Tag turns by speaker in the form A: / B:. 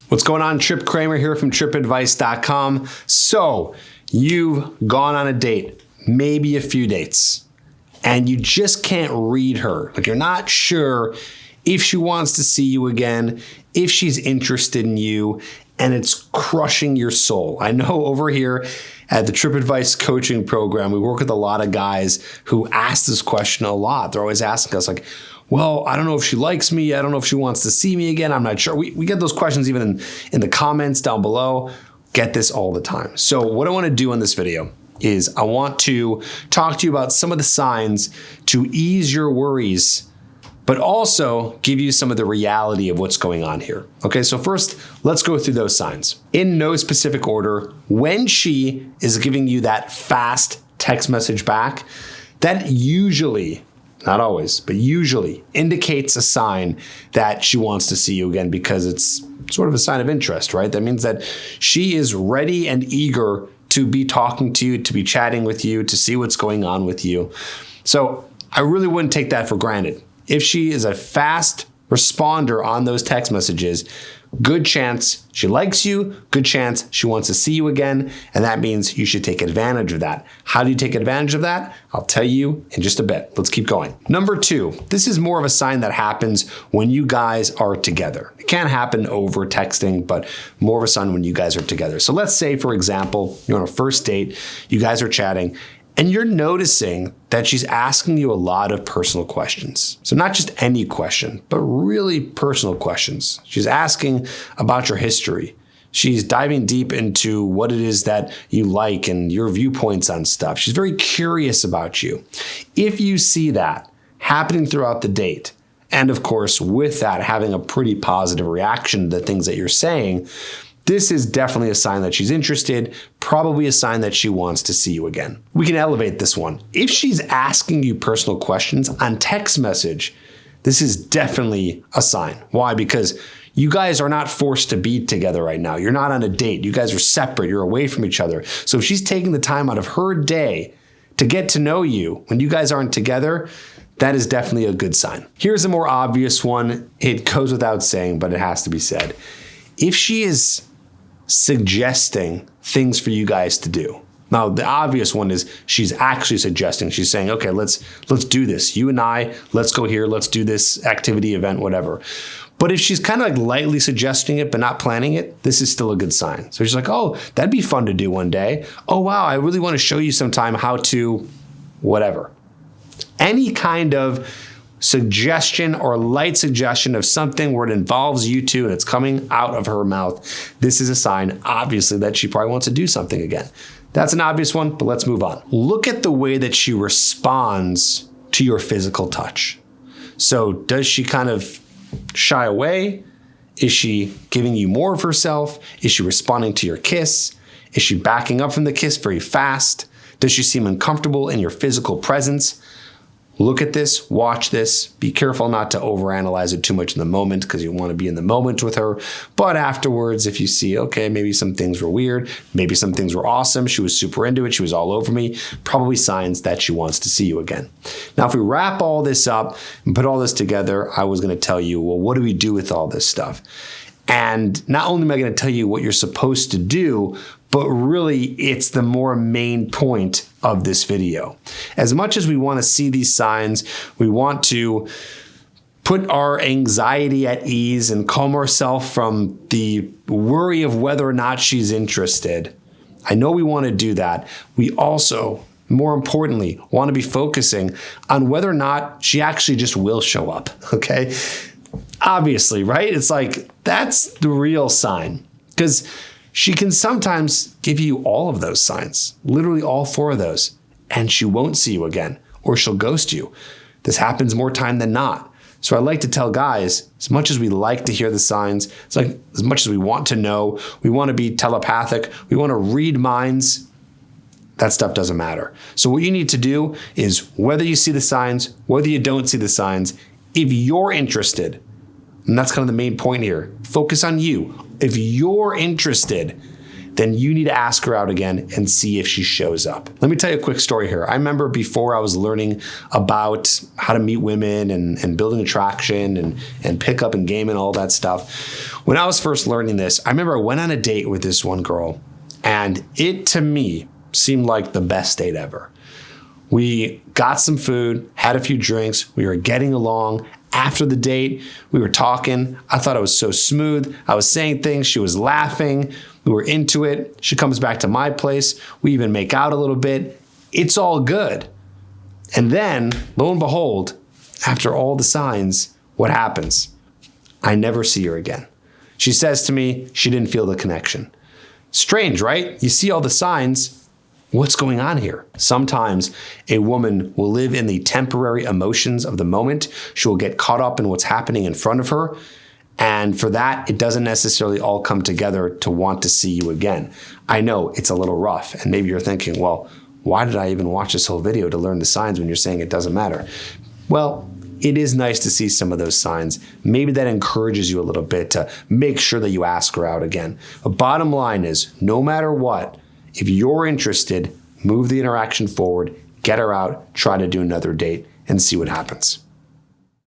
A: What's going on? Trip Kramer here from tripadvice.com. So you've gone on a date, maybe a few dates, and you just can't read her. Like, you're not sure if she wants to see you again, if she's interested in you, and it's crushing your soul. I know over here at the Trip Advice coaching program, we work with a lot of guys who ask this question a lot. They're always asking us, like, well, I don't know if she likes me. I don't know if she wants to see me again. I'm not sure. We get those questions even in the comments down below. Get this all the time. So what I want to do in this video is I want to talk to you about some of the signs to ease your worries, but also give you some of the reality of what's going on here. Okay, so first, let's go through those signs. In no specific order, when she is giving you that fast text message back, that usually, not always, but usually indicates a sign that she wants to see you again, because it's sort of a sign of interest, right? That means that she is ready and eager to be talking to you, to be chatting with you, to see what's going on with you. So I really wouldn't take that for granted. If she is a fast responder on those text messages, good chance she likes you, good chance she wants to see you again, and that means you should take advantage of that. How do you take advantage of that? I'll tell you in just a bit. Let's keep going. Number two, this is more of a sign that happens when you guys are together. It can happen over texting, but more of a sign when you guys are together. So let's say, for example, you're on a first date, you guys are chatting, and you're noticing that she's asking you a lot of personal questions. So not just any question, but really personal questions. She's asking about your history. She's diving deep into what it is that you like and your viewpoints on stuff. She's very curious about you. If you see that happening throughout the date, and of course, with that, having a pretty positive reaction to the things that you're saying, this is definitely a sign that she's interested, probably a sign that she wants to see you again. We can elevate this one. If she's asking you personal questions on text message, this is definitely a sign. Why? Because you guys are not forced to be together right now. You're not on a date. You guys are separate. You're away from each other. So if she's taking the time out of her day to get to know you when you guys aren't together, that is definitely a good sign. Here's a more obvious one. It goes without saying, but it has to be said. If she is suggesting things for you guys to do. Now, the obvious one is she's actually suggesting, she's saying, okay, let's do this. You and I, let's go here, let's do this activity, event, whatever. But if she's kind of like lightly suggesting it, but not planning it, this is still a good sign. So she's like, oh, that'd be fun to do one day. Oh, wow, I really want to show you sometime how to whatever. Any kind of suggestion or light suggestion of something where it involves you two and it's coming out of her mouth, this is a sign, obviously, that she probably wants to do something again. That's an obvious one, but let's move on. Look at the way that she responds to your physical touch. So does she kind of shy away? Is she giving you more of herself? Is she responding to your kiss? Is she backing up from the kiss very fast? Does she seem uncomfortable in your physical presence? Look at this, watch this, be careful not to overanalyze it too much in the moment, because you want to be in the moment with her. But afterwards, if you see, okay, maybe some things were weird, maybe some things were awesome, she was super into it, she was all over me, probably signs that she wants to see you again. Now, if we wrap all this up and put all this together, I was going to tell you, well, what do we do with all this stuff? And not only am I going to tell you what you're supposed to do, but really it's the more main point of this video. As much as we want to see these signs, we want to put our anxiety at ease and calm ourselves from the worry of whether or not she's interested. I know we want to do that. We also, more importantly, want to be focusing on whether or not she actually just will show up, okay? Obviously, right? It's like, that's the real sign, because she can sometimes give you all of those signs, literally all four of those, and she won't see you again, or she'll ghost you. This happens more time than not. So I like to tell guys, as much as we like to hear the signs, it's like as much as we want to know, we want to be telepathic, we want to read minds, that stuff doesn't matter. So what you need to do is, whether you see the signs, whether you don't see the signs, if you're interested, and that's kind of the main point here, focus on you. If you're interested, then you need to ask her out again and see if she shows up. Let me tell you a quick story here. I remember before I was learning about how to meet women and building attraction and pickup and game and all that stuff. When I was first learning this, I remember I went on a date with this one girl, and it to me seemed like the best date ever. We got some food, had a few drinks, we were getting along. After the date, we were talking. I thought it was so smooth. I was saying things, she was laughing, we were into it. She comes back to my place, we even make out a little bit. It's all good. And then, lo and behold, after all the signs, what happens? I never see her again. She says to me she didn't feel the connection. Strange, right? You see all the signs. What's going on here? Sometimes a woman will live in the temporary emotions of the moment. She will get caught up in what's happening in front of her. And for that, it doesn't necessarily all come together to want to see you again. I know it's a little rough. And maybe you're thinking, well, why did I even watch this whole video to learn the signs when you're saying it doesn't matter? Well, it is nice to see some of those signs. Maybe that encourages you a little bit to make sure that you ask her out again. The bottom line is, no matter what, if you're interested, move the interaction forward, get her out, try to do another date, and see what happens.